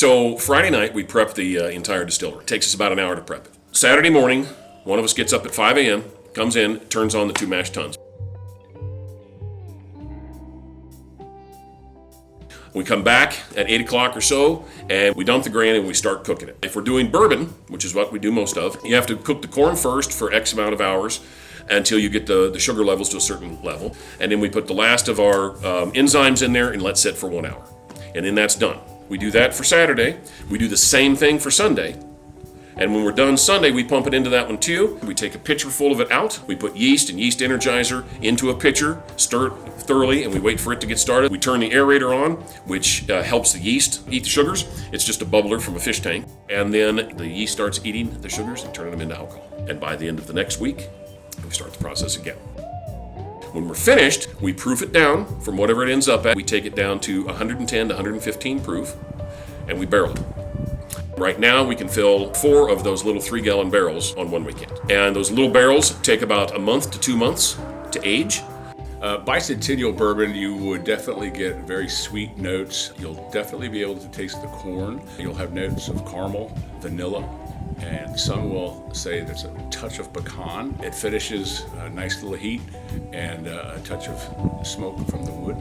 So Friday night, we prep the entire distillery. It takes us about an hour to prep it. Saturday morning, one of us gets up at 5 a.m., comes in, turns on the 2 mash tuns. We come back at 8 o'clock or so, and we dump the grain and we start cooking it. If we're doing bourbon, which is what we do most of, you have to cook the corn first for X amount of hours until you get the sugar levels to a certain level. And then we put the last of our enzymes in there and let sit for 1 hour. And then that's done. We do that for Saturday. We do the same thing for Sunday. And when we're done Sunday, we pump it into that one too. We take a pitcher full of it out. We put yeast and yeast energizer into a pitcher, stir it thoroughly, and we wait for it to get started. We turn the aerator on, which helps the yeast eat the sugars. It's just a bubbler from a fish tank. And then the yeast starts eating the sugars and turning them into alcohol. And by the end of the next week, we start the process again. When we're finished, we proof it down from whatever it ends up at. We take it down to 110 to 115 proof, and we barrel it. Right now, we can fill 4 of those little 3-gallon barrels on one weekend. And those little barrels take about a month to 2 months to age. Bicentennial bourbon, you would definitely get very sweet notes. You'll definitely be able to taste the corn. You'll have notes of caramel, vanilla, and some will say there's a touch of pecan. It finishes a nice little heat and a touch of smoke from the wood.